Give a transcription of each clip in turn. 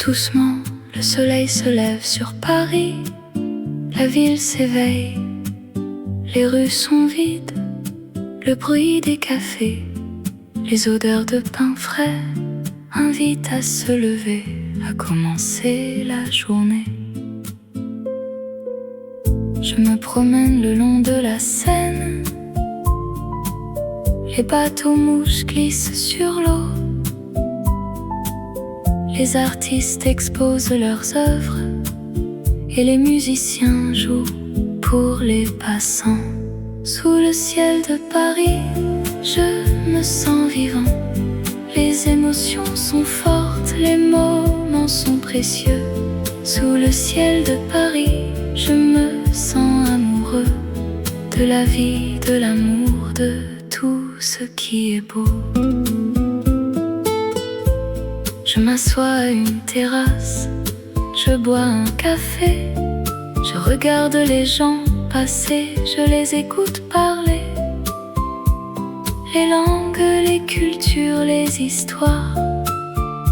Doucement, le soleil se lève sur Paris. La ville s'éveille, les rues sont vides. Le bruit des cafés, les odeurs de pain frais invitent à se lever, à commencer la journée. Je me promène le long de la Seine. Les bateaux mouches glissent sur l'eau. Les artistes exposent leurs œuvres et les musiciens jouent pour les passants. Sous le ciel de Paris, je me sens vivant. Les émotions sont fortes, les moments sont précieux. Sous le ciel de Paris, je me sens amoureux de la vie, de l'amour, de tout ce qui est beau. Je m'assois à une terrasse, je bois un café, je regarde les gens passer, je les écoute parler. Les langues, les cultures, les histoires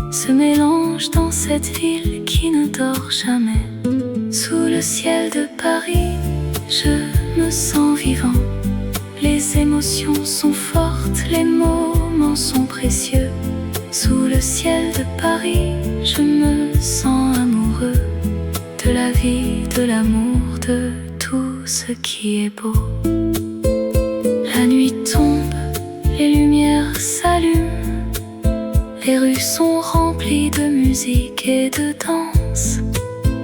se mélangent dans cette ville qui ne dort jamais. Sous le ciel de Paris, je me sens vivant. Les émotions sont fortes, les moments sont précieux. Sous le ciel de Paris, je me sens amoureux de la vie, de l'amour, de tout ce qui est beau. La nuit tombe, les lumières s'allument. Les rues sont remplies de musique et de danse.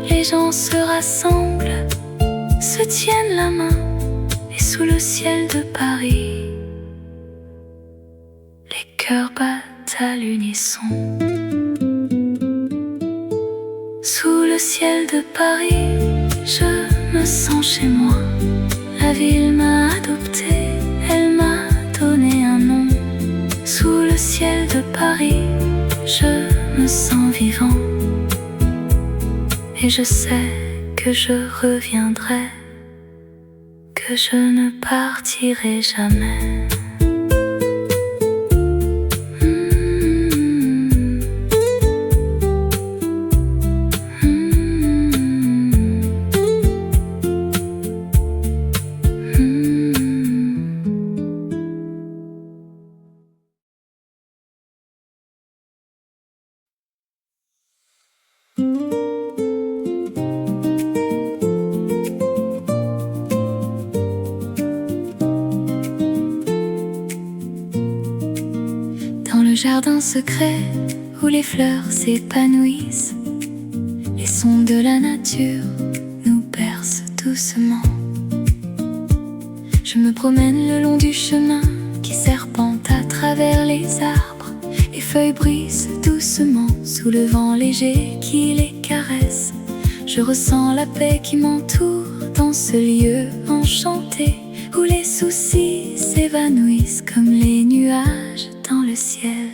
Les gens se rassemblent, se tiennent la main. Et sous le ciel de Paris, les cœurs battent à l'unisson. Sous le ciel de Paris, je me sens chez moi. La ville m'a adopté, elle m'a donné un nom. Sous le ciel de Paris, je me sens vivant. Et je sais que je reviendrai, que je ne partirai jamais. Jardin secret où les fleurs s'épanouissent, les sons de la nature nous bercent doucement. Je me promène le long du chemin qui serpente à travers les arbres. Les feuilles brisent doucement sous le vent léger qui les caresse. Je ressens la paix qui m'entoure dans ce lieu enchanté où les soucis s'évanouissent comme les nuages dans le ciel.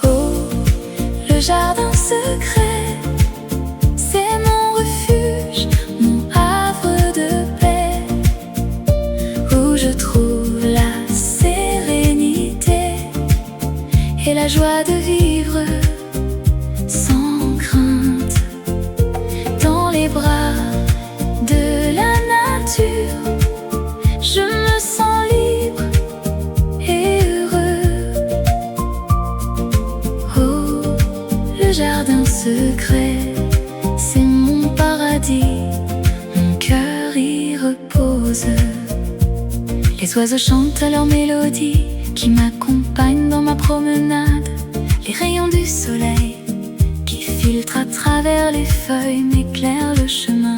Oh, le jardin secret, c'est mon refuge, mon havre de paix, où je trouve la sérénité et la joie de vivre sans crainte. Dans les bras de la nature, je me sens libre et heureux. Oh, le jardin secret, c'est mon paradis, mon cœur y repose. Les oiseaux chantent leur mélodie qui m'accompagne dans ma promenade. Les rayons du soleil qui filtrent à travers les feuilles m'éclairent le chemin.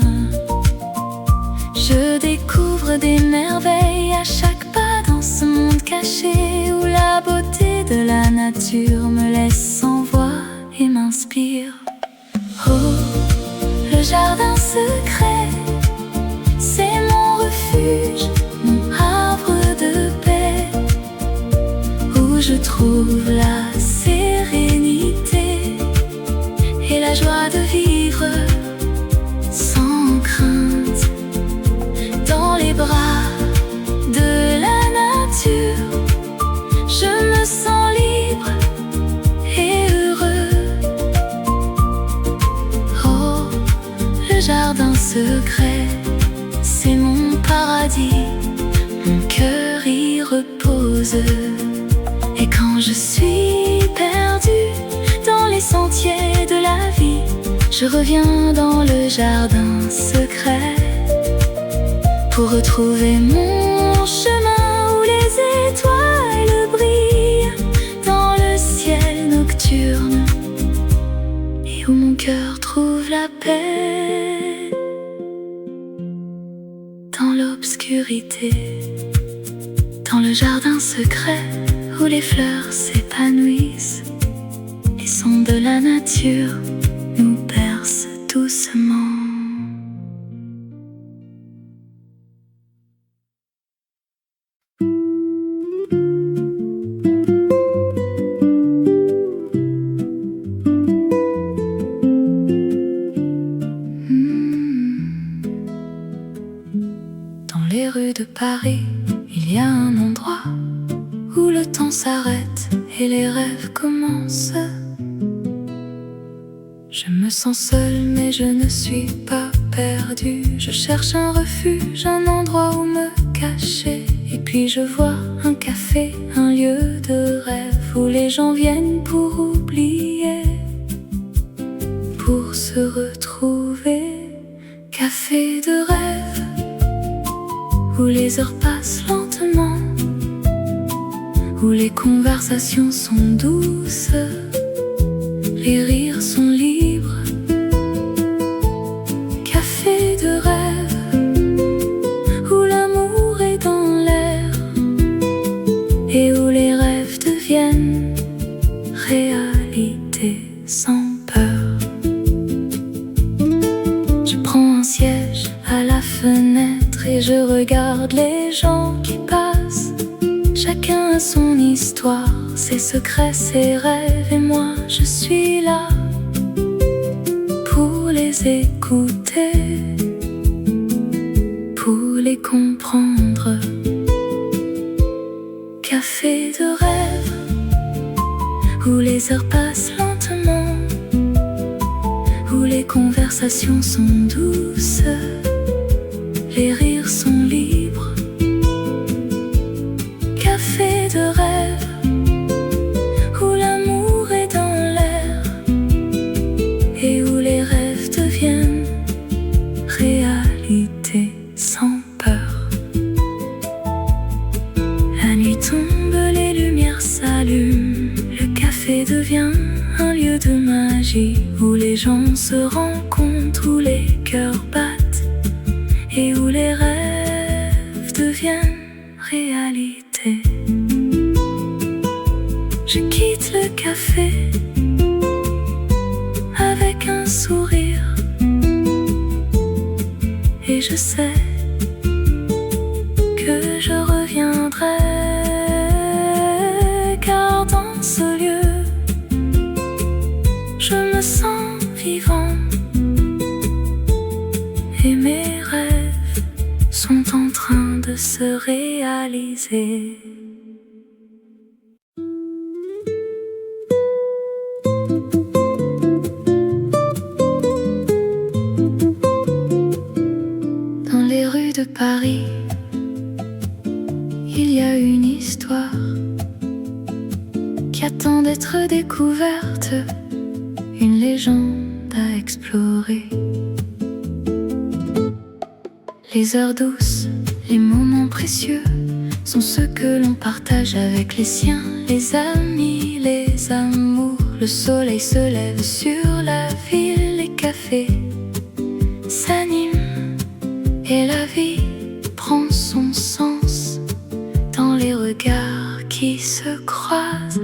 Je découvre des merveilles à chaque pas dans ce monde caché où la beauté de la nature me laisse sans voix et m'inspire. Oh, le jardin secret, c'est mon refuge, mon havre de paix, où je trouve la sérénité et la joie de vivre sans crainte. Dans les bras de la nature, je me sens libre et heureux. secret, c'est mon paradis, mon cœur y repose. Et quand je suis perdue dans les sentiers de la vie, je reviens dans le jardin secret pour retrouver mon chemin où les étoiles brillent dans le ciel nocturne et où mon cœur trouve la paix dans l'obscurité, dans le jardin secret où les fleurs s'épanouissent. Les sons de la nature nous bercent doucement. Dans les rues de Paris, il y a un endroit où le temps s'arrête et les rêves commencent. Je me sens seule mais je ne suis pas perdue. Je cherche un refuge, un endroit où me cacher. Et puis je vois un café, un lieu de rêve où les gens viennent pour oublier, pour se retrouver. Café de rêve où les heures passent lentement, où les conversations sont douces, les rires sont libres. Café de rêve où l'amour est dans l'air et où les rêves deviennent réalité sans peur. Je prends un siège à la fenêtre et je regarde les gens qui passent. Chacun a son histoire, ses secrets, ses rêves, et moi je suis là pour les écouter, pour les comprendre. Café de rêve où les heures passent lentement, où les conversations sont douces, les rires sont libres. Café de rêve où l'amour est dans l'air et où les rêves deviennent réalité sans peur. La nuit tombe, les lumières s'allument, le café devient un lieu de magie où les gens se rencontrent, où les cœurs battent et où les rêves deviennent réalité. Je quitte le café avec un sourire et je sais que je reviendrai, car dans ce lieu je me sens vivant et mes rêves sont en train de se réaliser. Dans les rues de Paris, il y a une histoire qui attend d'être découverte, une légende à explorer. Les heures douces, les moments précieux sont ceux que l'on partage avec les siens, les amis, les amours. Le soleil se lève sur la ville, les cafés s'animent et la vie prend son sens dans les regards qui se croisent.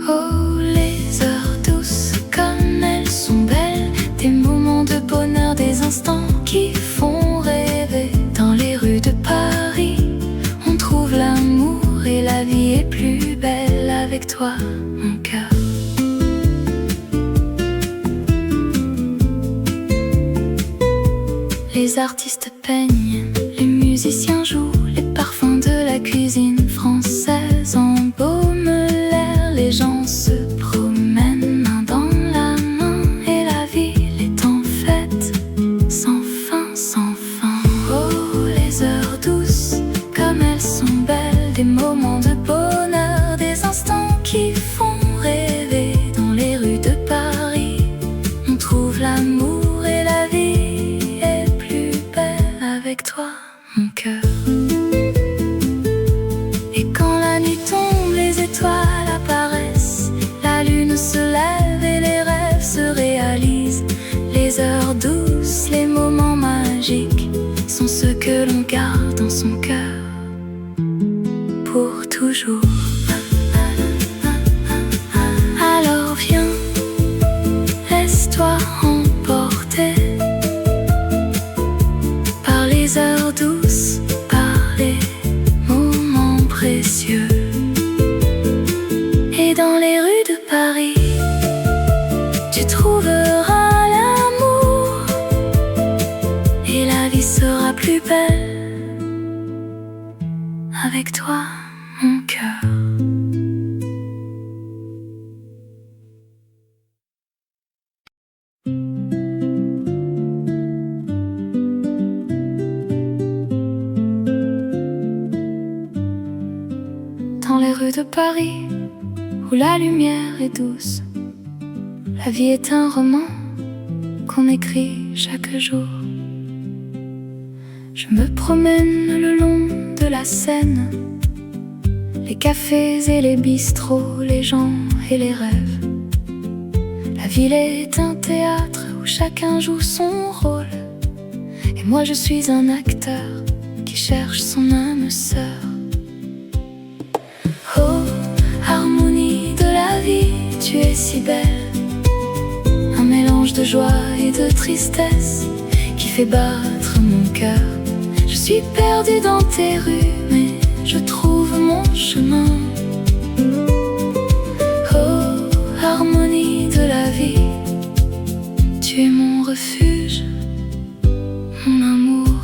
Oh, les heures douces, comme elles sont belles, des moments de bonheur, des instants qui font rêver. Dans les rues de Paris, on trouve l'amour et la vie est plus belle avec toi, mon cœur. Les artistes peignent, les musiciens jouent, les parfums de la cuisine française embaument l'air. Les gens se promènent main dans la main et la ville est en fête sans fin. rues de Paris où la lumière est douce. La vie est un roman qu'on écrit chaque jour. Je me promène le long de la Seine, les cafés et les bistrots, les gens et les rêves. La ville est un théâtre où chacun joue son rôle, et moi je suis un acteur qui cherche son âme sœur. Oh, harmonie de la vie, tu es si belle, un mélange de joie et de tristesse qui fait battre mon cœur. Je suis perdue dans tes rues, mais je trouve mon chemin. Oh, harmonie de la vie, tu es mon refuge, mon amour.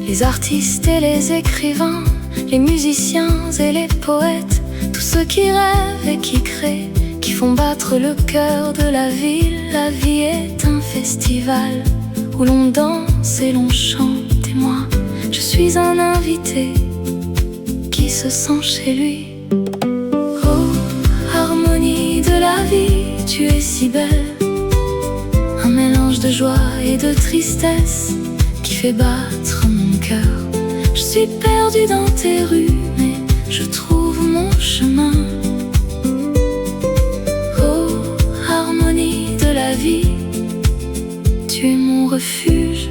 Les artistes et les écrivains, les musiciens et les poètes, tous ceux qui rêvent et qui créent, qui font battre le cœur de la ville. La vie est un festival où l'on danse et l'on chante, et moi, je suis un invité qui se sent chez lui. Oh, harmonie de la vie, tu es si belle, un mélange de joie et de tristesse qui fait battre mon cœur. Je suis perdue dans tes rues, mais je trouve mon chemin. Oh, harmonie de la vie, tu es mon refuge,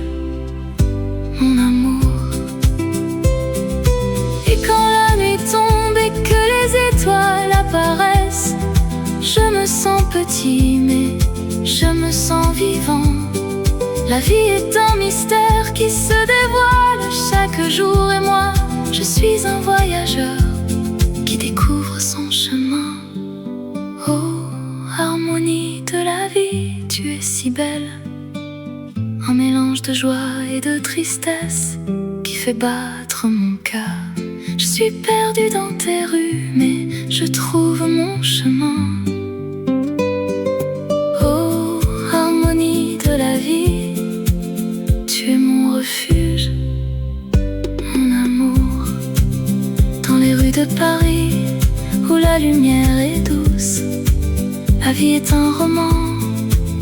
mon amour. Et quand la nuit tombe et que les étoiles apparaissent, je me sens petit, mais je me sens vivant. La vie est un mystère qui se dévoile chaque jour, et moi, je suis un voyageur qui découvre son chemin. Oh, harmonie de la vie, tu es si belle, un mélange de joie et de tristesse qui fait battre mon cœur. Je suis perdue dans tes rues, mais je trouve mon chemin. Oh, harmonie de la vie, tu es mon refuge, mon amour. Dans les rues de Paris où la lumière est douce, la vie est un roman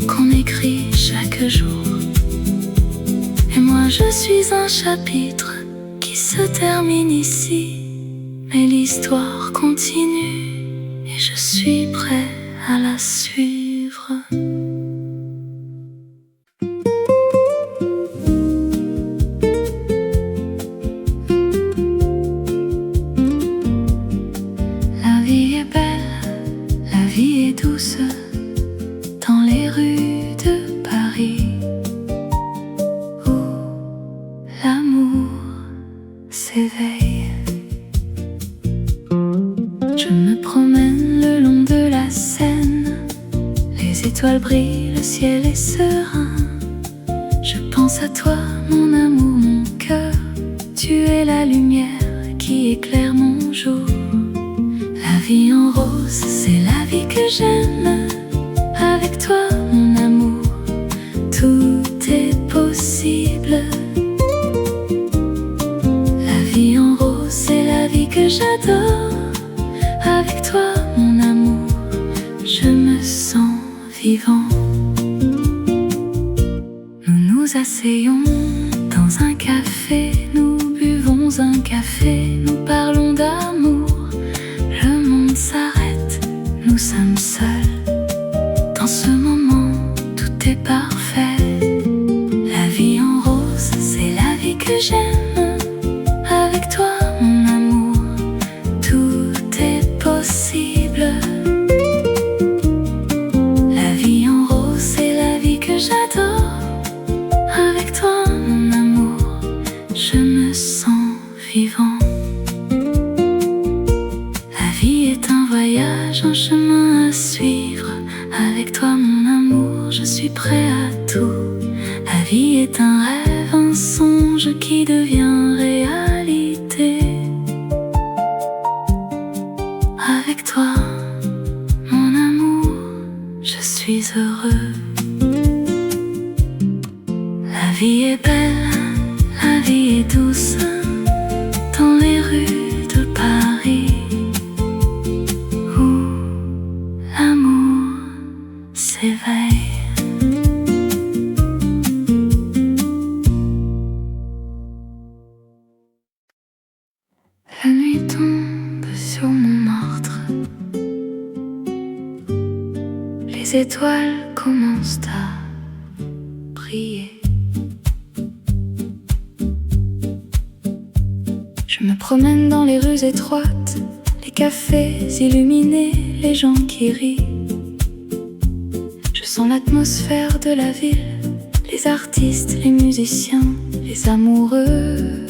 qu'on écrit chaque jour. Et moi je suis un chapitre qui se termine ici, mais l'histoire continue et je suis prêt à la suivre. La vie est belle, la vie est douce, dans les rues de Paris où l'amour s'éveille. Je me promène le long de la Seine, les étoiles brillent, le ciel est serein. Je pense à toi, mon amour, mon cœur, tu es la lumière qui éclaire mon jour. La vie en rose, c'est la vie que j'aime. Avec toi, mon amour, tout est possible. La vie en rose, c'est la vie que j'adore. Avec toi, mon amour, je me sens vivant. Nous nous asseyons dans un café, nous buvons un café, nous parlons d'amour. Le monde s'arrête, nous sommes seuls. Dans ce moment, tout est parfait. La vie en rose, c'est la vie que j'aime. Avec toi, mon amour, tout est possible. La vie en rose, c'est la vie que j'adore. Avec toi, mon amour, je me sens vivant. La vie est un voyage, un chemin à suivre. Avec toi, mon amour, je suis prêt à tout. La vie est un rêve, un songe qui devient réalité. Avec toi, mon amour, je suis heureux. La vie est belle, la vie est douce, dans les rues de Paris réveille. La nuit tombe sur Montmartre. Les étoiles commencent à briller. Je me promène dans les rues étroites, les cafés illuminés, les gens qui rient. Je sens l'atmosphère de la ville, les artistes, les musiciens, les amoureux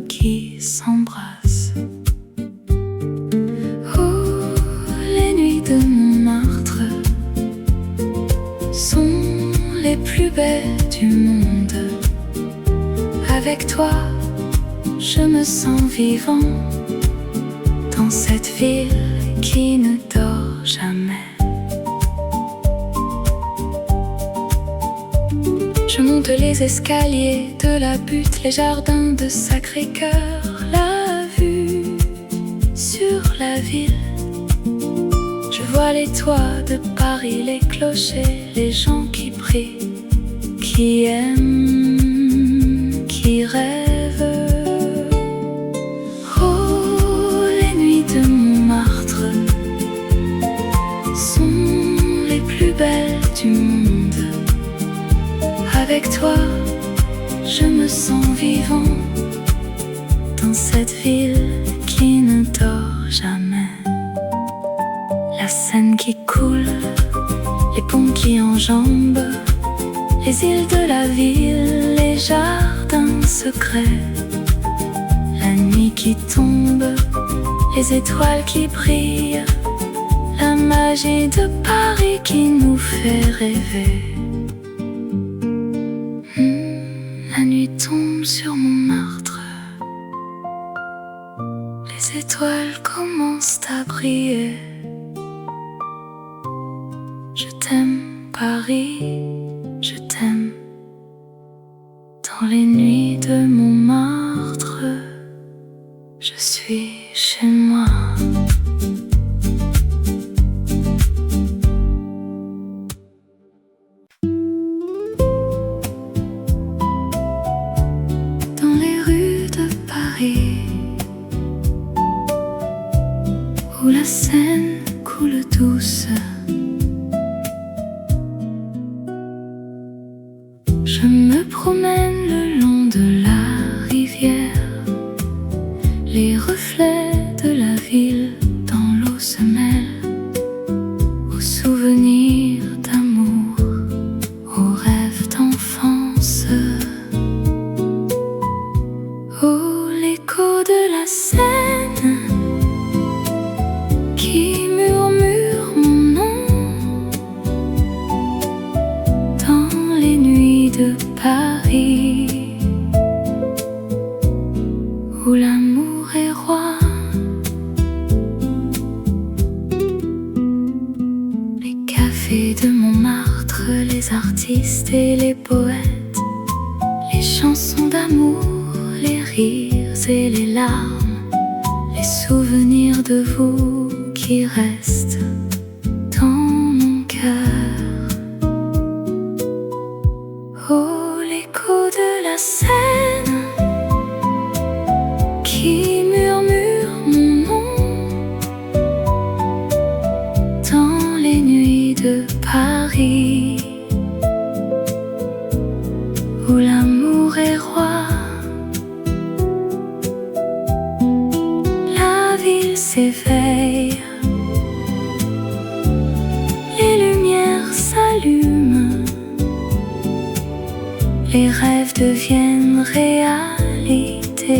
qui s'embrassent. Oh, les nuits de Montmartre sont les plus belles du monde. Avec toi, je me sens vivant dans cette ville qui ne dort jamais. Je monte les escaliers de la butte, les jardins de Sacré-Cœur, la vue sur la ville. Je vois les toits de Paris, les clochers, les gens qui prient, qui aiment, qui rêvent. Oh, les nuits de Montmartre sont les plus belles du monde. Avec toi, je me sens vivant dans cette ville qui ne dort jamais. La Seine qui coule, les ponts qui enjambent, les îles de la ville, les jardins secrets. La nuit qui tombe, les étoiles qui brillent, la magie de Paris qui nous fait rêver. La nuit tombe sur Montmartre, les étoiles commencent à briller. Je t'aime Paris, je t'aime. Dans les nuits de Montmartre, je suis chez moi. Dans les rues de Paris, où la Seine coule douce, je me promène le long de la rivière. Les reflets de la ville dans l'eau se mêlent aux souvenirs d'amour, aux rêves d'enfance. Oh, l'écho de la Seine qui murmure mon nom dans les nuits de Paris, où l'amour est roi. Les cafés de Montmartre, les artistes et les poètes, les chansons d'amour, les rires et les larmes, les souvenirs de vous qui restent dans mon cœur. Oh, l'écho de la Seine qui murmure mon nom dans les nuits de Paris, où l'amour est roi. La ville s'éveille, les lumières s'allument, les rêves deviennent réalité,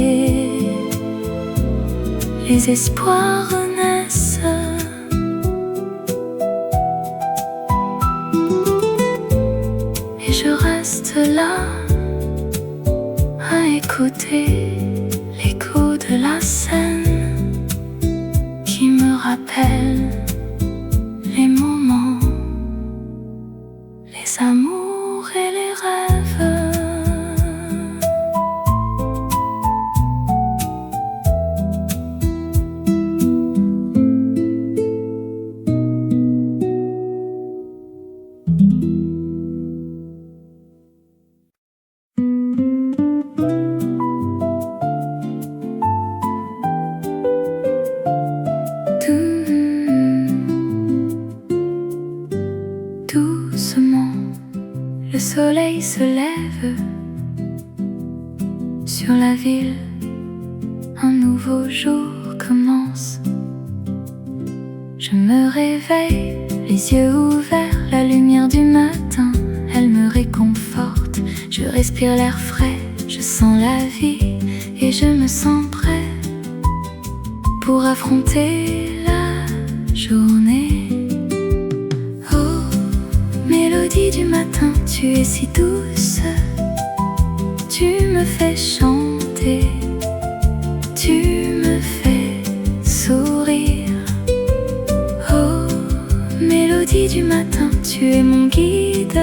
les espoirs renaissent. Et je reste là à écouter l'écho de la Seine qui me rappelle les moments, les amours et les rêves. Doucement, le soleil se lève sur la ville. Un nouveau jour commence. Je me réveille, les yeux ouverts, la lumière du matin, elle me réconforte. Je respire l'air frais, je sens la vie et je me sens prêt pour affronter la journée. Oh, mélodie du matin, tu es si douce, tu me fais chanter, tu me fais sourire. Oh, mélodie du matin, tu es mon guide,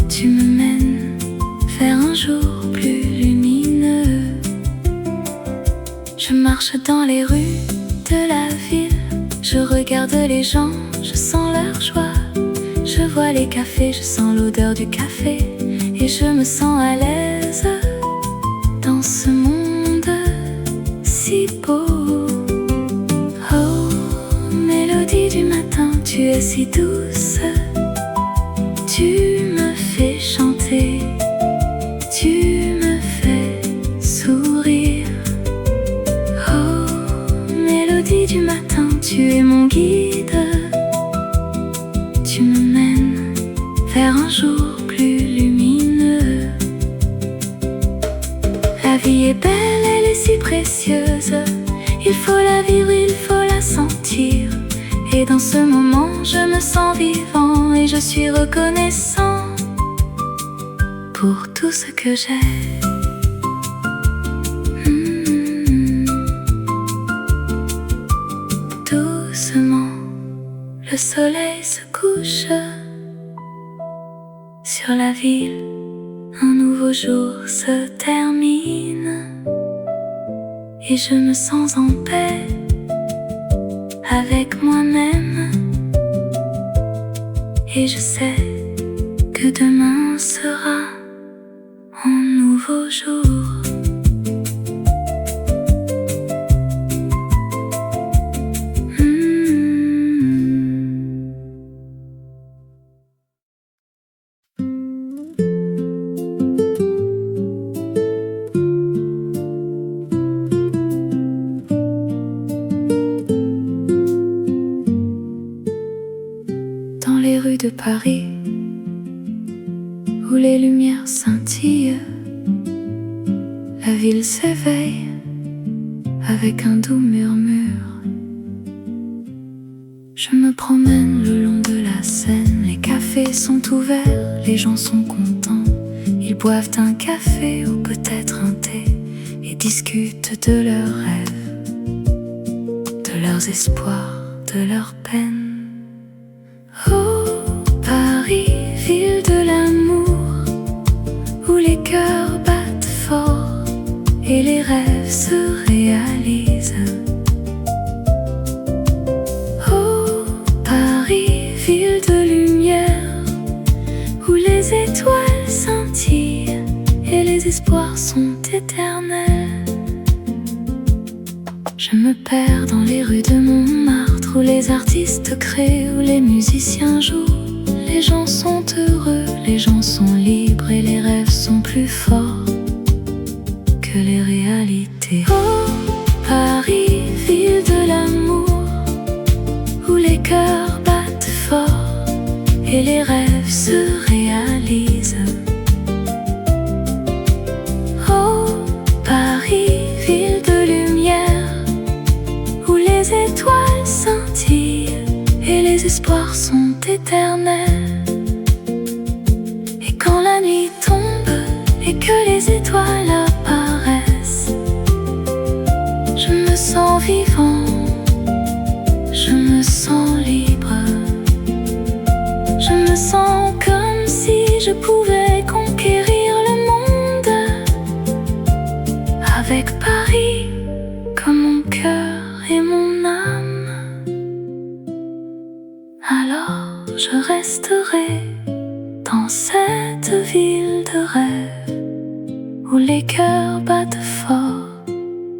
tu me mènes vers un jour plus lumineux. Je marche dans les rues de la ville, je regarde les gens, je sens leur joie. Je vois les cafés, je sens l'odeur du café et je me sens à l'aise dans ce monde si beau. Oh, mélodie du matin, tu es si douce, tu me fais chanter, tu me fais sourire. Oh, mélodie du matin, tu es mon guide, tu me mènes vers un jour plus lumineux. La vie est belle, elle est si précieuse, il faut la vivre, il faut la sentir. Et dans ce moment, je me sens vivant et je suis reconnaissant pour tout ce que j'ai. Doucement, le soleil se couche sur la ville, un nouveau jour se termine et je me sens en paix avec moi-même. Et je sais que demain sera un nouveau jour. Dans les rues de Paris, où les lumières scintillent, la ville s'éveille avec un doux murmure. Je me promène le long de la Seine, les cafés sont ouverts, les gens sont contents. Ils boivent un café ou peut-être un thé et discutent de leurs rêves, de leurs espoirs, de leurs peines. Oh, Paris, ville de l'amour, où les cœurs battent fort et les rêves se réalisent. Oh, Paris, ville de lumière, où les étoiles scintillent et les espoirs sont éternels. Je me perds dans les rues de Montmartre, où les artistes créent, où les musiciens jouent. Les gens sont heureux, les gens sont libres et les rêves sont plus forts que les réalités. Oh, Paris, ville de l'amour, où les cœurs battent fort et les rêves se réalisent. Oh, Paris, ville de lumière, où les étoiles scintillent et les espoirs sont éternels. Et quand la nuit tombe et que les étoiles apparaissent, je me sens vivant, je me sens libre. Je me sens comme si je pouvais conquérir le monde, avec Paris comme mon cœur et mon âme. Alors je resterai dans cette ville de rêve où les cœurs battent fort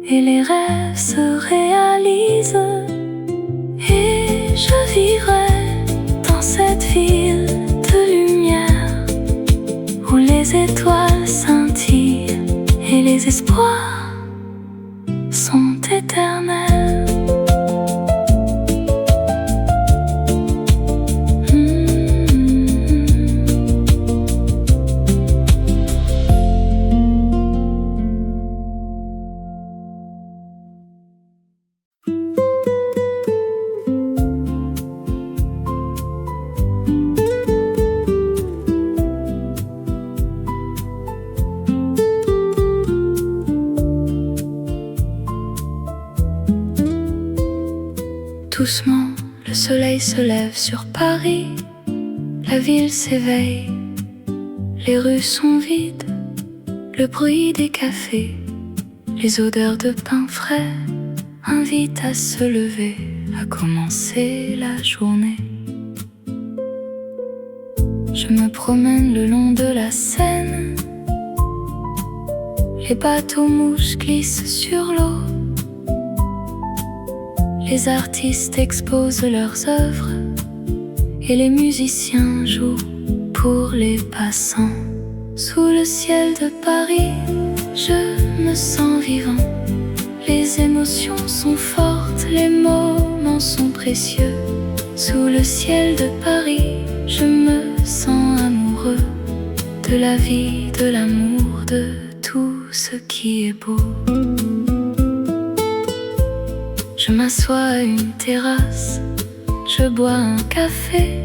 et les rêves se réalisent. Et je vivrai dans cette ville de lumière où les étoiles scintillent et les espoirs sont éternels. Doucement, le soleil se lève sur Paris, la ville s'éveille, les rues sont vides, le bruit des cafés, les odeurs de pain frais invitent à se lever, à commencer la journée. Je me promène le long de la Seine, les bateaux mouches glissent sur l'eau. Les artistes exposent leurs œuvres et les musiciens jouent pour les passants. Sous le ciel de Paris, je me sens vivant. Les émotions sont fortes, les moments sont précieux. Sous le ciel de Paris, je me sens amoureux de la vie, de l'amour, de tout ce qui est beau. Je m'assois à une terrasse, je bois un café,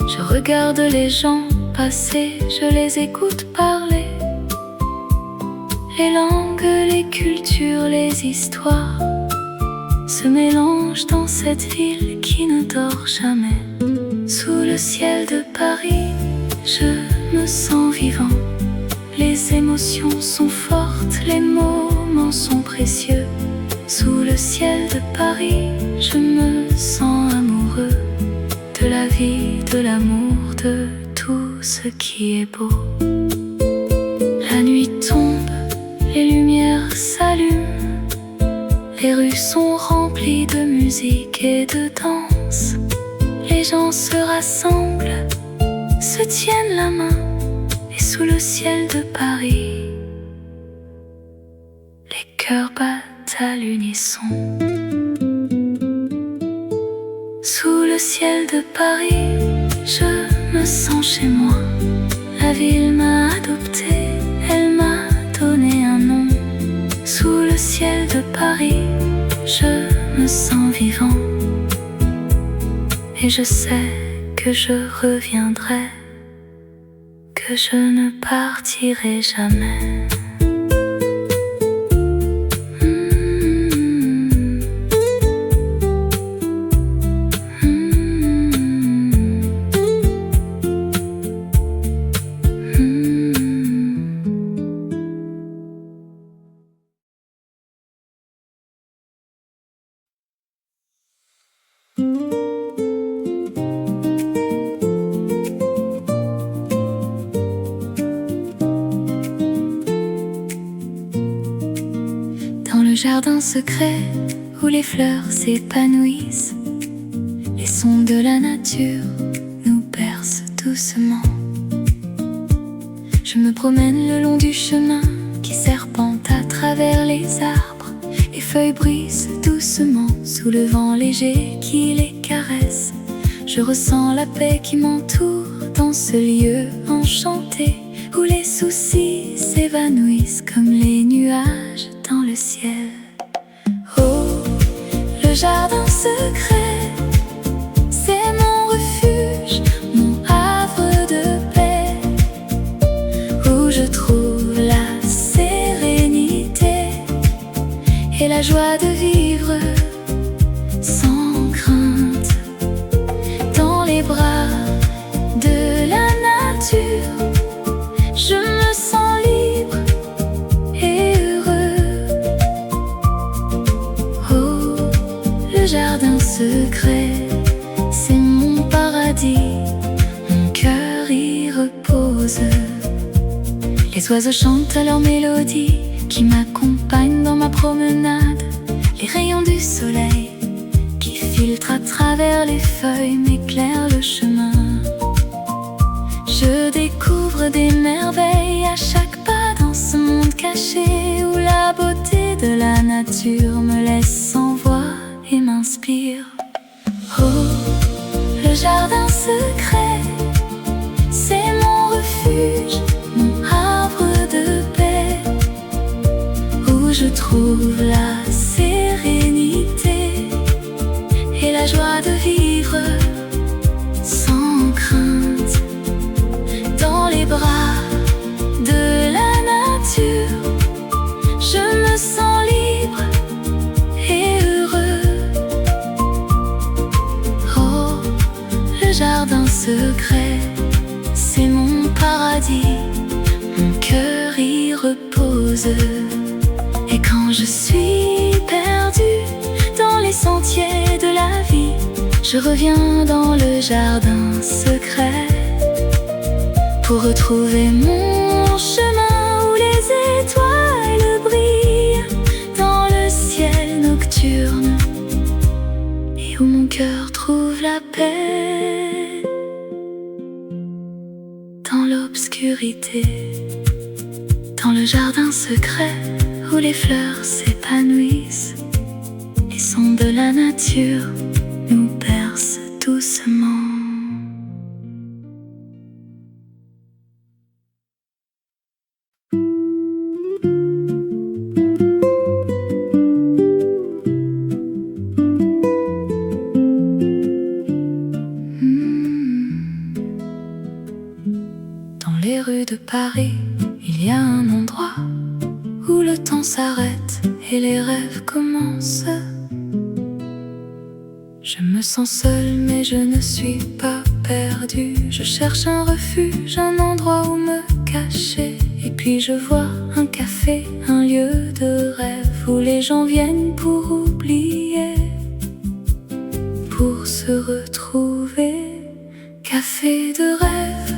je regarde les gens passer, je les écoute parler. Les langues, les cultures, les histoires se mélangent dans cette ville qui ne dort jamais. Sous le ciel de Paris, je me sens vivant. Les émotions sont fortes, les moments sont précieux. Sous le ciel de Paris, je me sens amoureux de la vie, de l'amour, de tout ce qui est beau. La nuit tombe, les lumières s'allument, les rues sont remplies de musique et de danse. Les gens se rassemblent, se tiennent la main, et sous le ciel de Paris, les cœurs battent à l'unisson. Sous le ciel de Paris, je me sens chez moi. La ville m'a adopté, elle m'a donné un nom. Sous le ciel de Paris, je me sens vivant. Et je sais que je reviendrai, que je ne partirai jamais. Dans le jardin secret où les fleurs s'épanouissent, les sons de la nature nous bercent doucement. Je me promène le long du chemin qui serpente à travers les arbres. Les feuilles brisent doucement sous le vent léger qui les caresse. Je ressens la paix qui m'entoure dans ce lieu enchanté où les soucis s'évanouissent comme les nuages dans le ciel. Oh, le jardin secret, c'est mon refuge, mon havre de paix, où je trouve la sérénité et la joie de vivre sans crainte. Dans les bras de la nature, je me sens libre et heureux. Oh, le jardin secret. Les oiseaux chantent leur mélodie qui m'accompagne dans ma promenade. Les rayons du soleil qui filtrent à travers les feuilles m'éclairent le chemin. Je découvre des merveilles à chaque pas dans ce monde caché où la beauté de la nature me laisse sans voix et m'inspire. Oh, le jardin secret, c'est mon refuge, mon havre de paix, où je trouve la sérénité et la joie de vivre sans crainte. Dans les bras de la nature, je me sens libre et heureux. Oh, le jardin secret, c'est mon paradis, mon cœur y repose. Et quand je suis perdue dans les sentiers de la vie, je reviens dans le jardin secret pour retrouver mon chemin où les étoiles brillent dans le ciel nocturne et où mon cœur trouve la paix dans l'obscurité. Dans le jardin secret où les fleurs s'épanouissent, les sons de la nature nous bercent doucement. Dans les rues de Paris, il y a un endroit où le temps s'arrête et les rêves commencent. Je me sens seule mais je ne suis pas perdue. Je cherche un refuge, un endroit où me cacher. Et puis je vois un café, un lieu de rêve où les gens viennent pour oublier, pour se retrouver. Café de rêve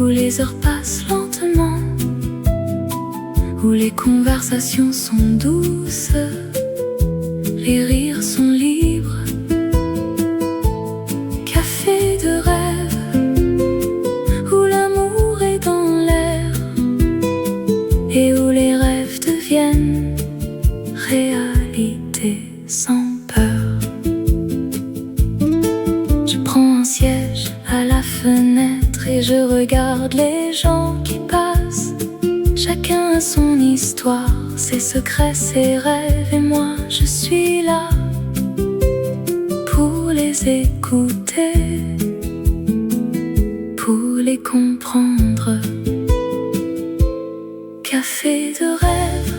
où les heures passent lentement, où les conversations sont douces, les rires sont libres. Café de rêve où l'amour est dans l'air et où les rêves deviennent réalité sans peur. Je prends un siège à la fenêtre et je regarde les gens qui passent. Chacun a son histoire, ses secrets, ses rêves, et moi je suis là pour les écouter, pour les comprendre. Café de rêve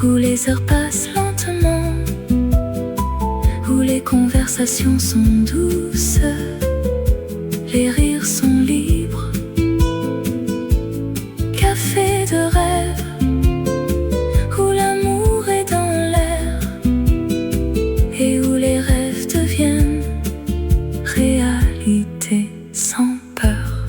où les heures passent lentement, où les conversations sont douces, les rires sont libres. Café de rêve où l'amour est dans l'air et où les rêves deviennent réalité sans peur.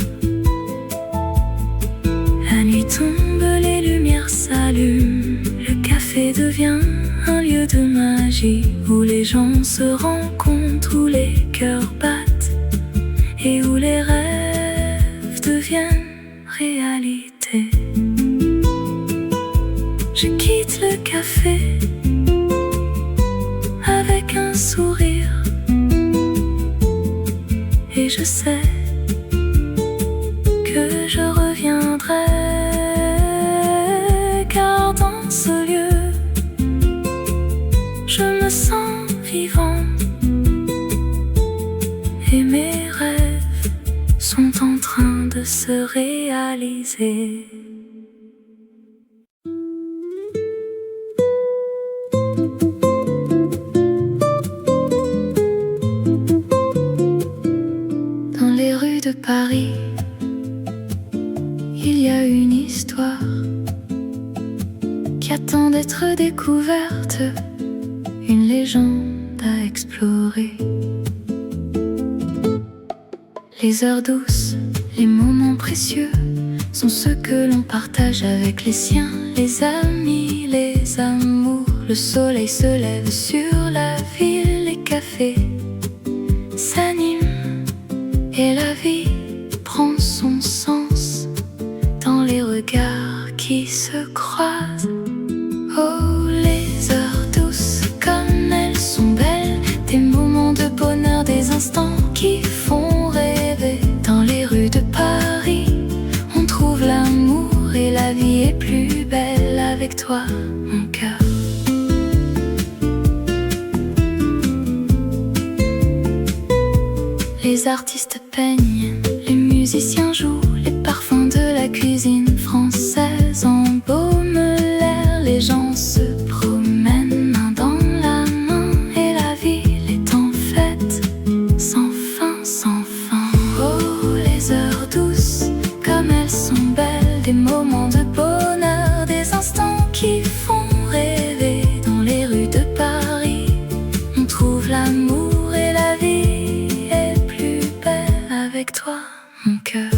La nuit tombe, les lumières s'allument, le café devient un lieu de magie où les gens se rencontrent, où les cœurs battent et où les rêves deviennent réalité. Je quitte le café avec un sourire et je sais que je reviendrai, car dans ce lieu je me sens vivant et mes rêves sont en train de se réaliser. Dans les rues de Paris, il y a une histoire qui attend d'être découverte, une légende à explorer. Les heures douces, les moments précieux sont ceux que l'on partage avec les siens, les amis, les amours. Le soleil se lève sur la ville, les cafés s'animent et la vie prend son sens dans les regards qui se croisent. Oh, les heures douces, comme elles sont belles, des moments de bonheur, des instants qui font rêver. Dans les rues de Paris, on trouve l'amour et la vie est plus belle avec toi, mon cœur. Les artistes peignent, les musiciens jouent, les parfums de la cuisine française embaument l'air. Les gens se promènent main dans la main et la ville est en fête, sans fin, sans fin. Oh, les heures douces, comme elles sont belles, des moments de bonheur, des instants qui font rêver. Dans les rues de Paris, on trouve l'amour et la vie est plus belle avec toi, mon cœur.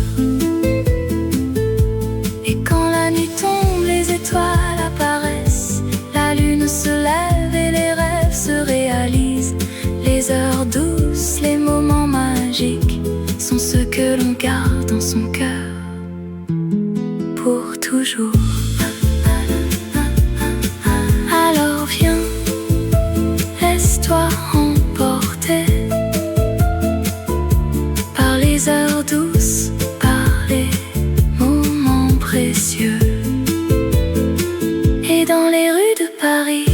Et quand la nuit tombe, les étoiles apparaissent, la lune se lève et les rêves se réalisent. Les heures douces, les moments magiques sont ceux que l'on garde dans son cœur pour toujours. Alors viens, laisse-toi emporter par les heures douces, par les moments précieux. Et dans les rues de Paris,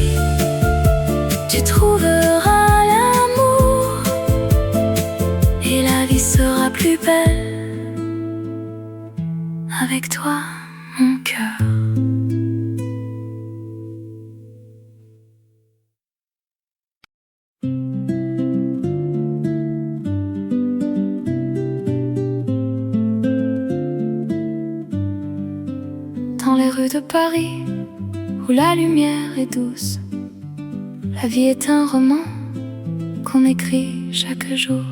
tu trouveras l'amour et la vie sera plus belle avec toi, mon cœur. Dans les rues de Paris, où la lumière est douce, la vie est un roman qu'on écrit chaque jour.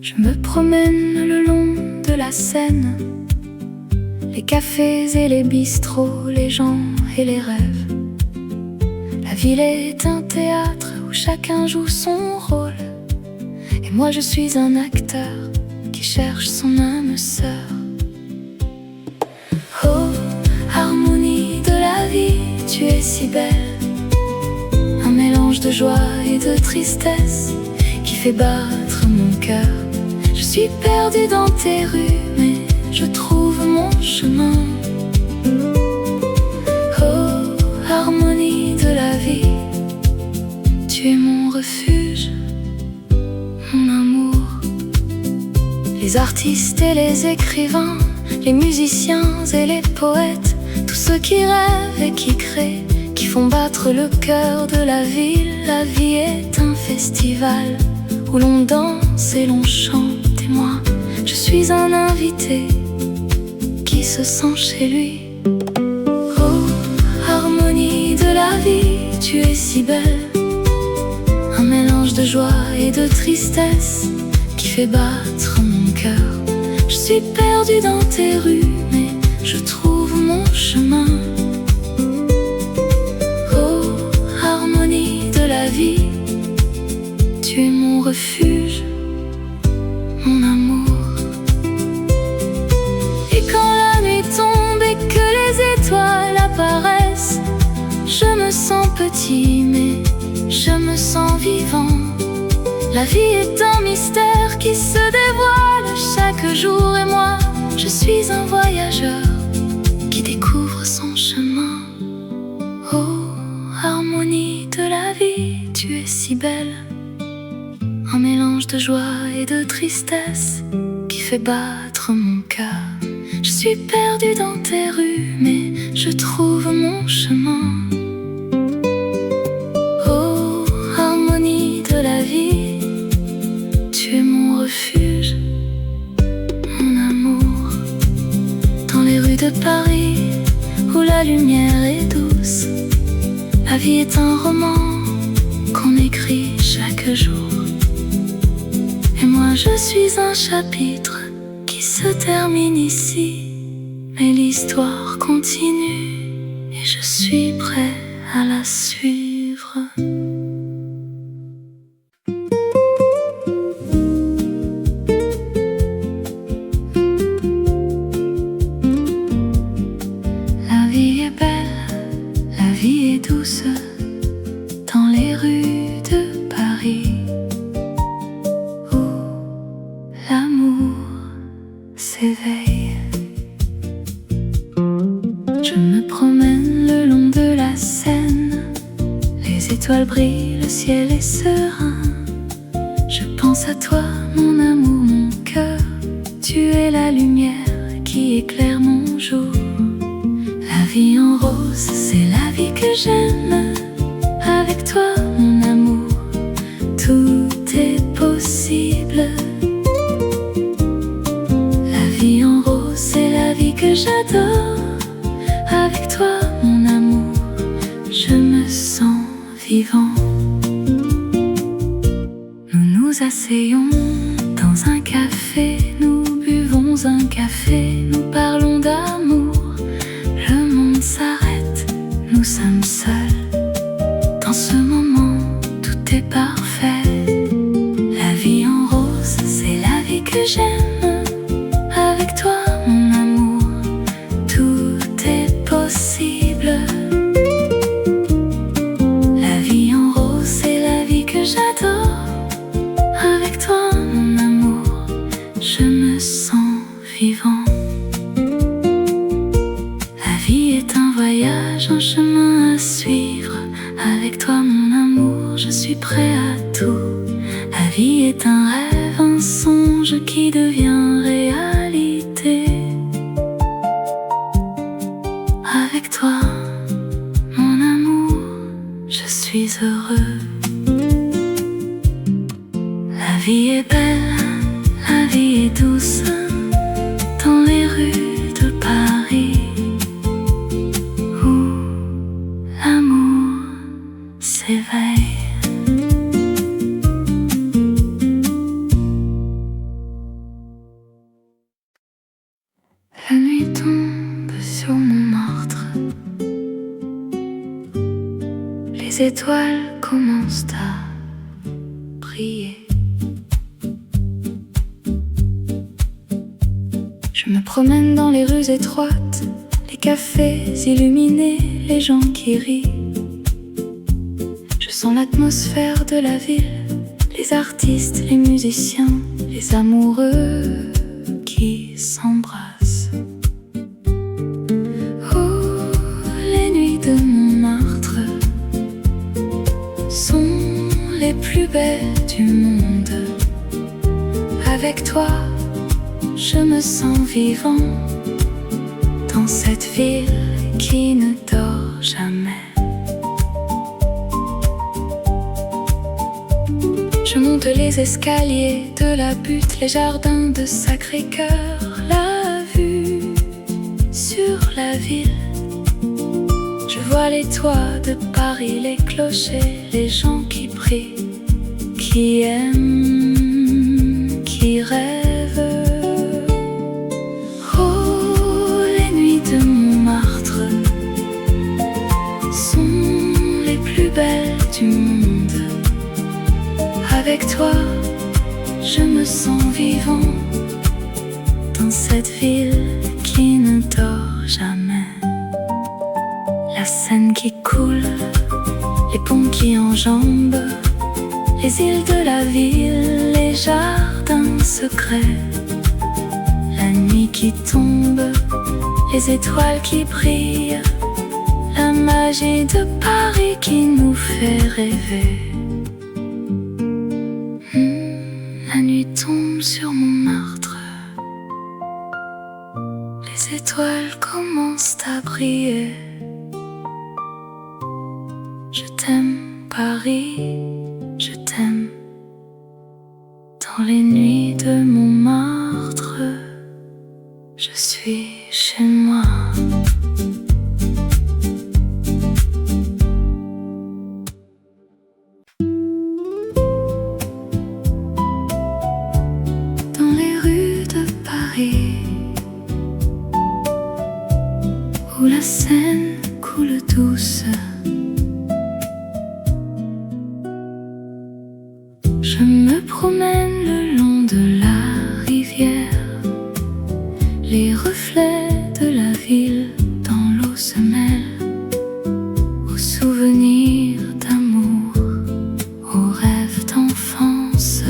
Je me promène le long de la Seine, les cafés et les bistrots, les gens et les rêves. La ville est un théâtre où chacun joue son rôle, et moi je suis un acteur qui cherche son âme sœur. Oh, harmonie de la vie, tu es si belle, un mélange de joie et de tristesse qui fait battre mon cœur. Je suis perdue dans tes rues, mais je trouve mon chemin. Oh, harmonie de la vie, tu es mon refuge, mon amour. Les artistes et les écrivains, les musiciens et les poètes, tous ceux qui rêvent et qui créent, qui font battre le cœur de la ville. La vie est un festival où l'on danse et l'on chante. Et moi, je suis un invité qui se sent chez lui. Oh, harmonie de la vie, tu es si belle, un mélange de joie et de tristesse qui fait battre mon cœur. Je suis perdue dans tes rues, mais je trouve mon chemin. Oh, harmonie de la vie, tu es mon refuge, mon amour. Et quand la nuit tombe et que les étoiles apparaissent, je me sens petit, mais je me sens vivant. La vie est un mystère qui se dévoile chaque jour, et moi, je suis un voyageur qui découvre son chemin. Oh, harmonie de la vie, tu es si belle, un mélange de joie et de tristesse qui fait battre mon cœur. Je suis perdue dans tes rues, mais je trouve mon chemin. Oh, harmonie de la vie, tu es mon refuge, mon amour. Dans les rues de Paris, où la lumière est douce, la vie est un roman qu'on écrit chaque jour. Et moi je suis un chapitre qui qui se termine ici, mais l'histoire continue et je suis prêt à la suivre. La vie est belle, la vie est douce dans les rues de Paris où l'amour s'éveille. Je me promène le long de la Seine, les étoiles brillent, le ciel est serein. Je pense à toi, mon amour, mon cœur, tu es la lumière qui éclaire mon jour. La vie en rose, c'est la vie que j'aime. Avec toi, mon amour, tout est possible. La vie en rose, c'est la vie que j'adore. Avec toi, mon amour, je me sens vivant. Nous nous asseyons dans un café, nous buvons un café, nous parlons d'amour. Le monde s'arrête, nous sommes seuls. Dans ce moment, tout est parfait. La vie en rose, c'est la vie que j'aime. Avec toi, mon amour, tout est possible. La vie en rose, c'est la vie que j'adore. Avec toi, mon amour, je me sens vivant. La vie est un voyage, un chemin à suivre. Avec toi, mon amour, je suis prêt à tout. La vie est un rêve, un songe qui devient réalité. Avec toi, mon amour, je suis heureux. La vie est belle, la vie est douce dans les rues de Paris où l'amour s'éveille. La nuit tombe sur Montmartre, les étoiles commencent à briller. Je me promène dans les rues étroites, les cafés illuminés, les gens qui rient. Je sens l'atmosphère de la ville, les artistes, les musiciens, les amoureux qui s'embrassent. Oh, les nuits de Montmartre sont les plus belles du monde. Avec toi, je me sens vivant dans cette ville qui ne dort jamais. Je monte les escaliers de la butte, les jardins de Sacré-Cœur, la vue sur la ville. Je vois les toits de Paris, les clochers, les gens qui prient, qui aiment, qui rêvent. Oh, les nuits de Montmartre sont les plus belles du monde. Avec toi, je me sens vivant dans cette ville qui ne dort jamais. La Seine qui coule, les ponts qui enjambent, les îles de la ville, les jardins secrets. La nuit qui tombe, les étoiles qui brillent, la magie de Paris qui nous fait rêver. La nuit tombe sur Montmartre, les étoiles commencent à briller. Je t'aime Paris, je t'aime. Dans les nuits de Montmartre, je suis chez moi. Dans les rues de Paris, la Seine coule douce. Je me promène le long de la rivière. Les reflets de la ville dans l'eau se mêlent aux souvenirs d'amour, aux rêves d'enfance.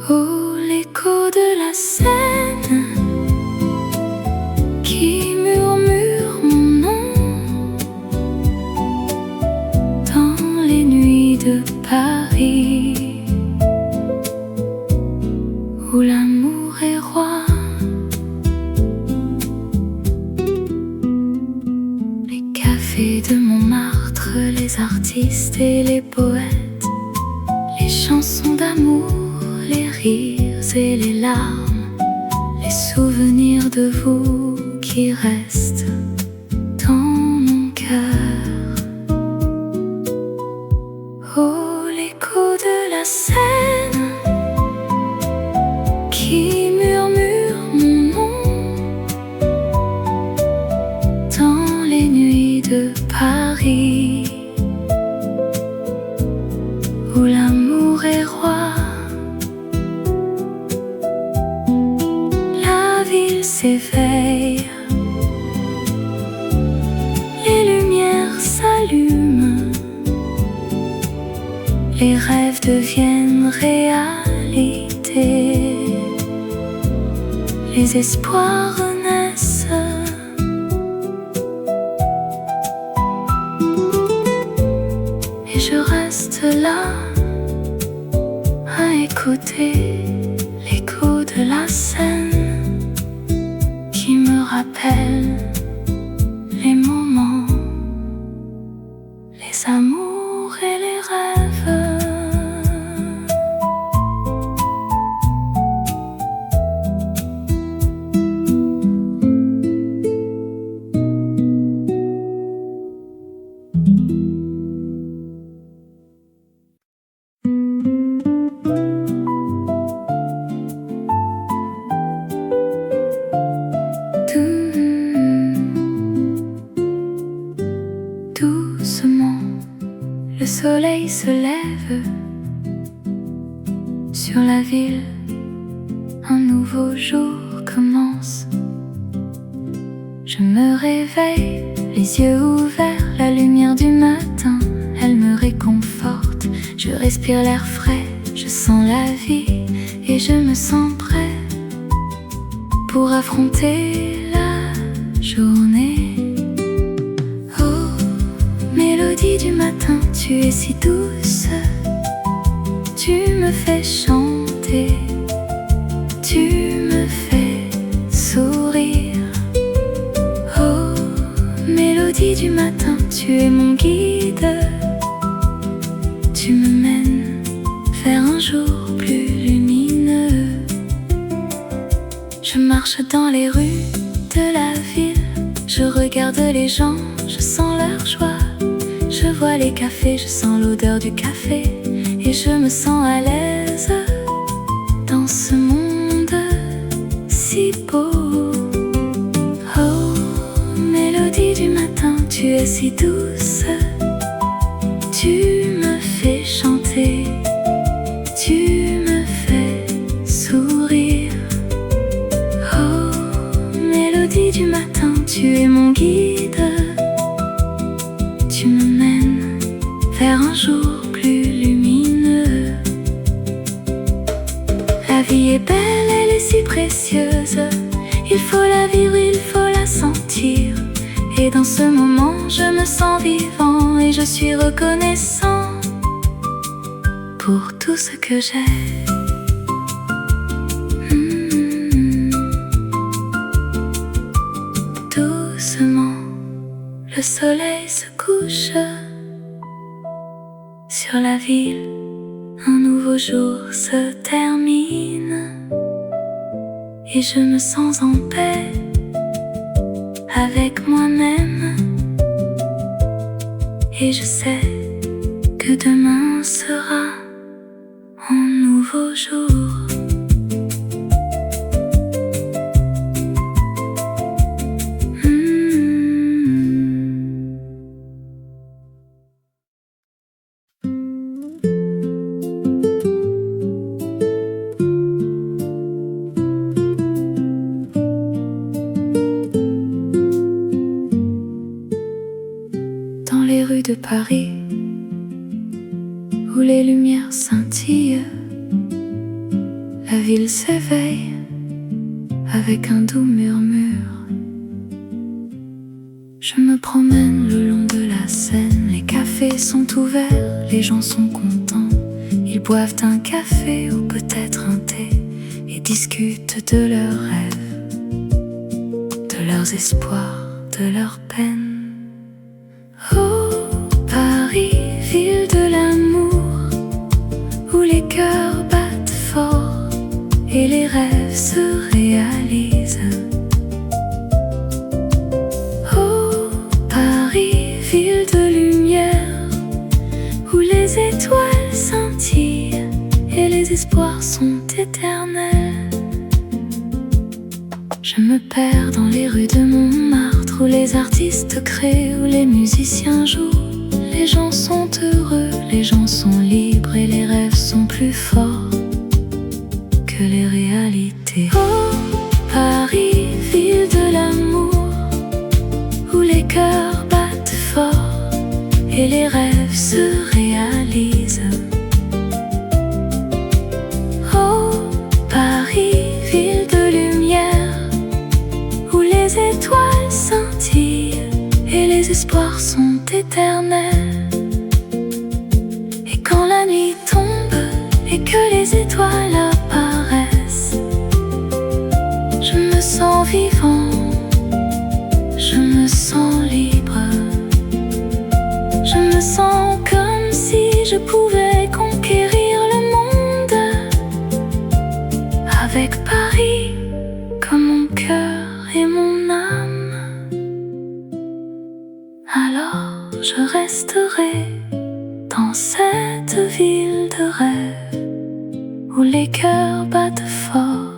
Oh, l'écho de la Seine qui murmure mon nom dans les nuits de Paris, où l'amour est roi. Les cafés de Montmartre, les artistes et les poètes, les chansons d'amour, les rires et les larmes, les souvenirs de vous qui restent dans mon cœur. Oh, l'écho de la Seine qui murmure mon nom dans les nuits de Paris, où l'amour est roi. La ville s'éveille, les lumières s'allument, les rêves deviennent réalité, les espoirs renaissent. Et je reste là à écouter l'écho de la Seine qui me rappelle les moments, les amours et les rêves. Doucement, le soleil se lève sur la ville. Un nouveau jour commence. Je me réveille, les yeux ouverts, la lumière du matin, elle me réconforte. Je respire l'air frais, je sens la vie et je me sens prêt pour affronter la journée. Mélodie du matin, tu es si douce, tu me fais chanter, tu me fais sourire. Oh, mélodie du matin, tu es mon guide, tu me mènes vers un jour plus lumineux. Je marche dans les rues de la ville, je regarde les gens, je sens leur joie. Je vois les cafés, je sens l'odeur du café et je me sens à l'aise dans ce monde si beau. Oh, mélodie du matin, tu es si douce, tu me fais chanter, tu me fais sourire. Oh, mélodie du matin, tu es mon guide, tu me mènes vers un jour plus lumineux. La vie est belle, elle est si précieuse. Il faut la vivre, il faut la sentir. Et dans ce moment, je me sens vivant et je suis reconnaissant pour tout ce que j'ai. Doucement, le soleil se couche sur la ville, un nouveau jour se termine et je me sens en paix avec moi-même. Et je sais que demain sera un nouveau jour. gentille. La ville s'éveille avec un doux murmure. Je me promène le long de la Seine. Les cafés sont ouverts, les gens sont contents. Ils boivent un café ou peut-être un thé et discutent de leurs rêves, de leurs espoirs, de leurs peines. Oh, Paris, ville de l'amour, où les cœurs battent fort et les rêves se réalisent. Oh, Paris, ville de lumière, où les étoiles scintillent et les espoirs sont éternels. Je me perds dans les rues de Montmartre, où les artistes créent, où les musiciens jouent. Les gens sont heureux, les gens sont libres et les rêves sont plus forts que les réalités. Oh, Paris, ville de l'amour, où les cœurs battent fort et les rêves se réalisent. Oh, Paris, ville de lumière, où les étoiles scintillent et les espoirs sont éternels. Et quand la nuit tombe et que les étoiles apparaissent, je me sens vivant, je me sens libre. Je me sens comme si je pouvais conquérir le monde, avec Paris comme mon cœur et mon âme. Alors je resterai dans cette ville de rêve, où les cœurs battent fort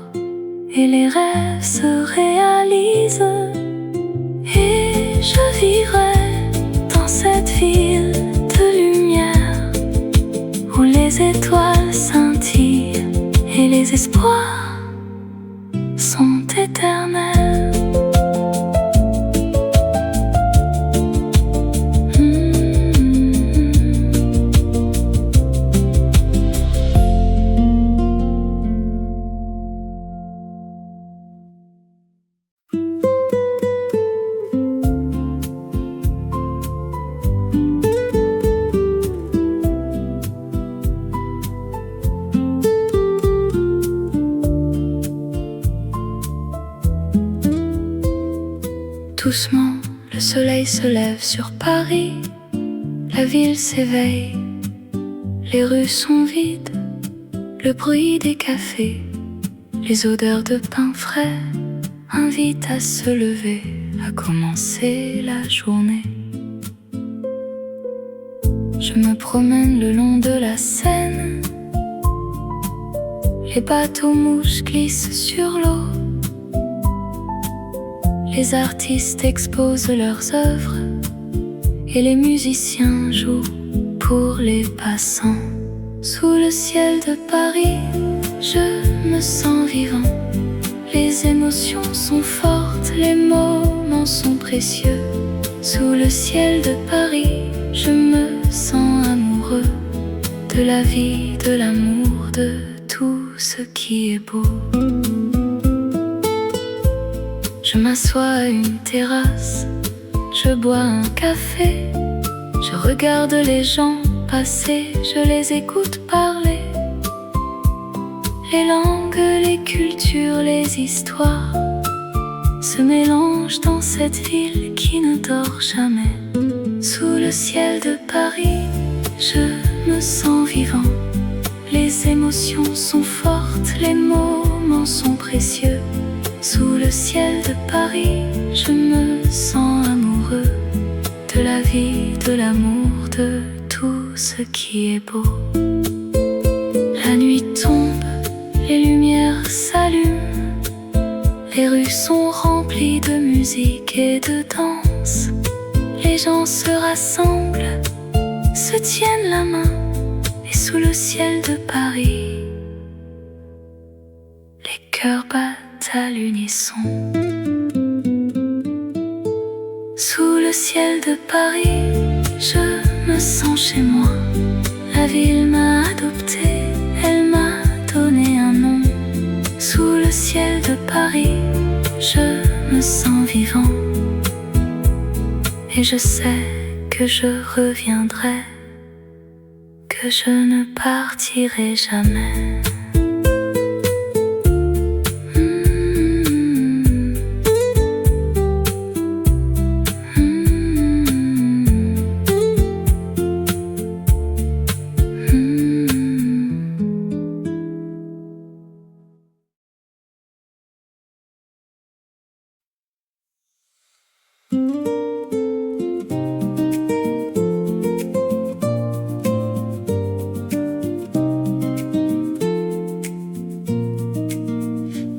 et les rêves se réalisent. Et je vivrai dans cette ville de lumière, où les étoiles scintillent et les espoirs sont éternels. Doucement, le soleil se lève sur Paris. La ville s'éveille, les rues sont vides. Le bruit des cafés, les odeurs de pain frais invitent à se lever, à commencer la journée. Je me promène le long de la Seine. Les bateaux mouches glissent sur l'eau. Les artistes exposent leurs œuvres et les musiciens jouent pour les passants. Sous le ciel de Paris, je me sens vivant. Les émotions sont fortes, les moments sont précieux. Sous le ciel de Paris, je me sens amoureux de la vie, de l'amour, de tout ce qui est beau. Je m'assois à une terrasse, je bois un café, je regarde les gens passer, je les écoute parler. Les langues, les cultures, les histoires se mélangent dans cette ville qui ne dort jamais. Sous le ciel de Paris, je me sens vivant. Les émotions sont fortes, les moments sont précieux. Sous le ciel de Paris, je me sens amoureux de la vie, de l'amour, de tout ce qui est beau. La nuit tombe, les lumières s'allument, les rues sont remplies de musique et de danse. Les gens se rassemblent, se tiennent la main, et sous le ciel de Paris, les cœurs battent à l'unisson. Sous le ciel de Paris, je me sens chez moi. La ville m'a adopté, Et je sais que je reviendrai, que je ne partirai jamais.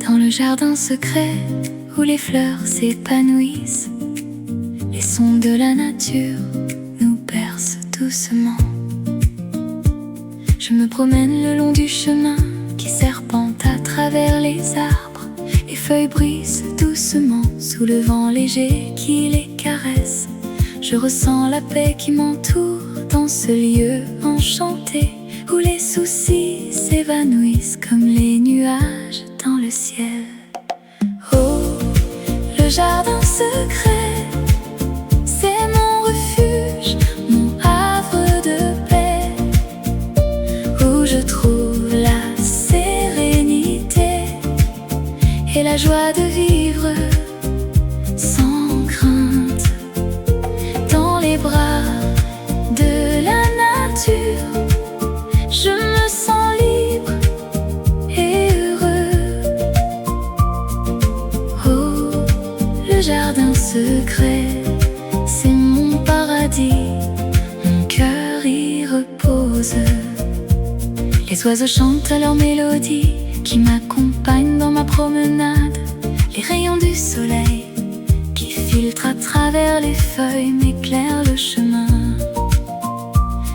Dans le jardin secret où les fleurs s'épanouissent, les sons de la nature nous bercent doucement. Je me promène le long du chemin qui serpente à travers les arbres. Les feuilles brisent doucement sous le vent léger qui les caresse. Je ressens la paix qui m'entoure dans ce lieu enchanté où les soucis s'évanouissent comme les nuages dans le ciel. Oh, le jardin secret, c'est mon refuge, mon havre de paix, où je trouve la sérénité et la joie de vivre sans crainte. Dans les bras de la nature, je me sens libre et heureux. Oh, le jardin secret, c'est mon paradis, mon cœur y repose. Les oiseaux chantent à leur mélodie qui m'accompagnent dans ma promenade. Les rayons du soleil qui filtrent à travers les feuilles m'éclairent le chemin.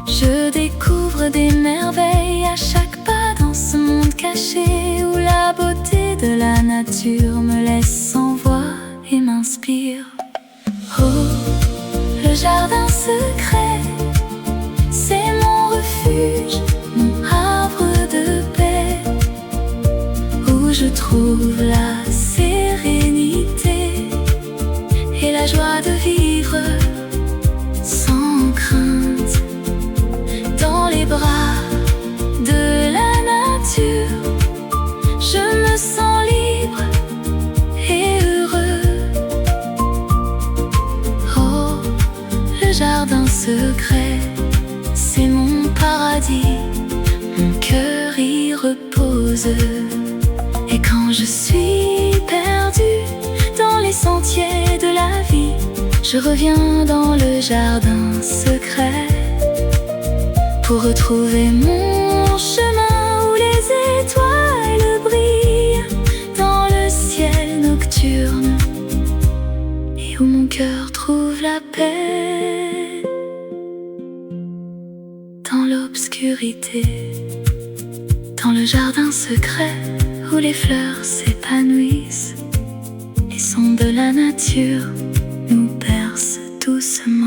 Je découvre des merveilles à chaque pas dans ce monde caché où la beauté de la nature me laisse sans voix et m'inspire. Oh, le jardin secret, c'est mon refuge, mon havre de paix, où je trouve la sérénité et la joie de vivre sans crainte. Dans les bras de la nature, je me sens libre et heureux. Oh, le jardin secret, c'est mon paradis, mon cœur y repose. Et quand je suis perdue dans les sentiers de la vie, je reviens dans le jardin secret pour retrouver mon chemin où les étoiles brillent dans le ciel nocturne et où mon cœur trouve la paix dans l'obscurité. Dans le jardin secret où les fleurs s'épanouissent, les sons de la nature nous bercent doucement.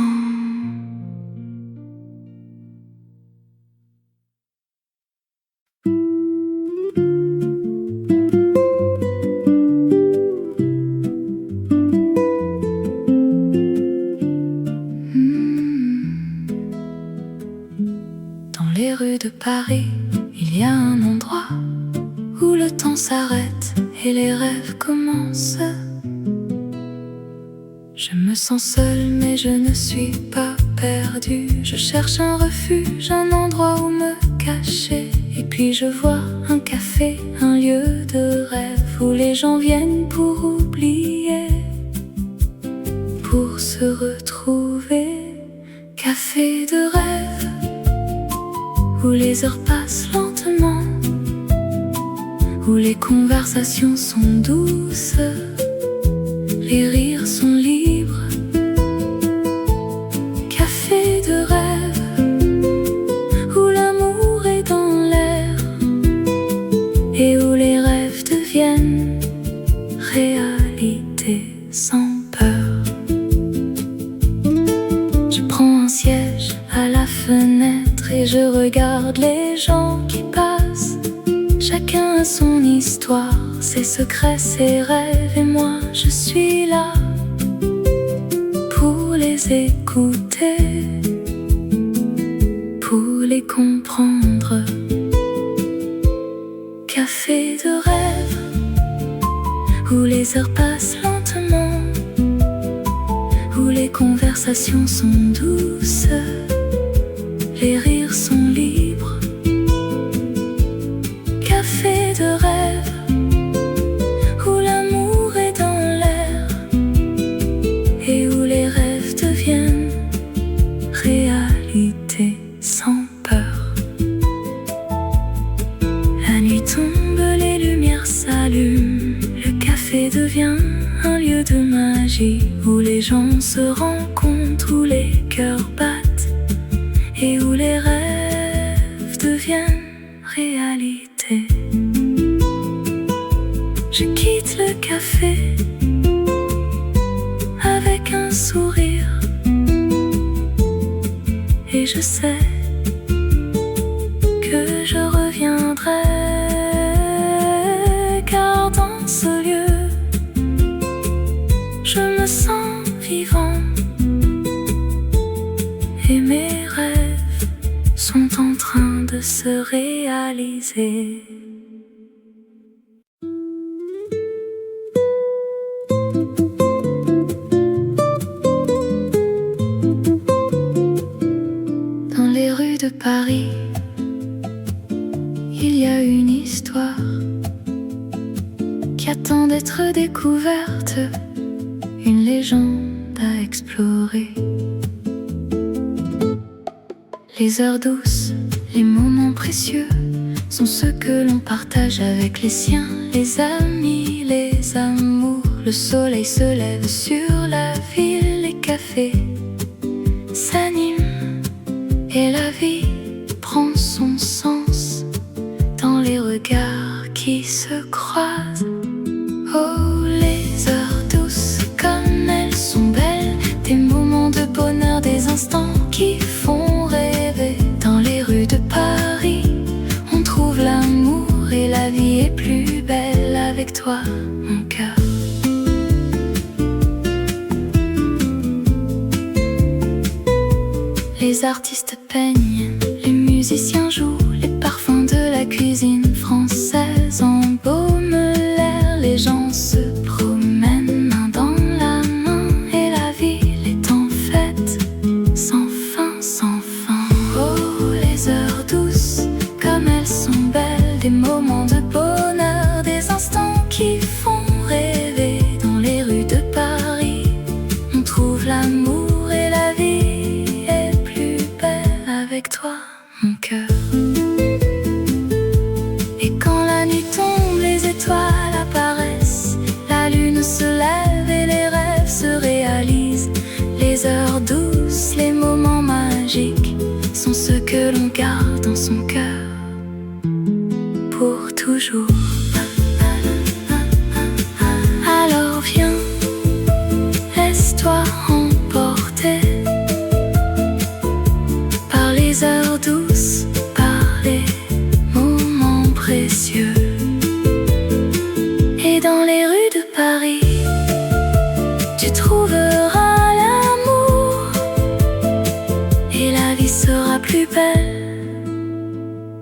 Dans les rues de Paris, il y a un endroit où le temps s'arrête et les rêves commencent. Je me sens seule mais je ne suis pas perdue. Je cherche un refuge, un endroit où me cacher. Et puis je vois un café, un lieu de rêve où les gens viennent pour oublier, pour se retrouver. Café de rêve où les heures passent lentement, où les conversations sont douces, les rires sont libres. Café de rêve où l'amour est dans l'air et où les rêves deviennent réalité sans peur. Je prends un siège à la fenêtre et je regarde les gens qui passent. Chacun a son histoire, ses secrets, ses rêves, et moi je suis là pour les les écouter, pour les comprendre. Café de rêve, où les heures passent lentement, où les conversations sont douces, les rires sont libres. Café de rêve, où l'amour est dans l'air, et où les rêves deviennent réalité sans peur. La nuit tombe, les lumières s'allument, le café devient un lieu de magie, où les gens se rencontrent, où les cœurs battent, et où les rêves deviennent réalité. Je quitte le café avec un sourire, et je sais que je reviendrai, car dans ce lieu, je me sens vivant, et mes rêves sont en train de se réaliser. Dans les rues de Paris, il y a une histoire qui attend d'être découverte, une légende à explorer. Les heures douces, les moments précieux sont ceux que l'on partage avec les siens, les amis, les amours. Le soleil se lève sur la ville, les cafés s'animent et la vie prend son sens dans les regards qui se croisent. Oh, les heures douces, comme elles sont belles, des moments de bonheur, des instants qui font rêver. Dans les rues de Paris, on trouve l'amour et la vie est plus belle avec toi, mon cœur. Les artistes peignent, les musiciens jouent, les parfums de la cuisine française embaument l'air, les gens se promènent main dans la main et la ville est en fête, sans fin, sans fin. Oh, les heures douces, comme elles sont belles, des moments de bonheur, des instants qui font rêver. Dans les rues de Paris, on trouve l'amour et la vie est plus belle avec toi, mon cœur. Et quand la nuit tombe, les étoiles apparaissent, la lune se lève et les rêves se réalisent. Les heures douces, les moments magiques sont ceux que l'on garde dans son cœur pour toujours. Alors viens, laisse-toi emporter par les heures douces, par les moments précieux. Et dans les rues de Paris, tu trouveras l'amour et la vie sera plus belle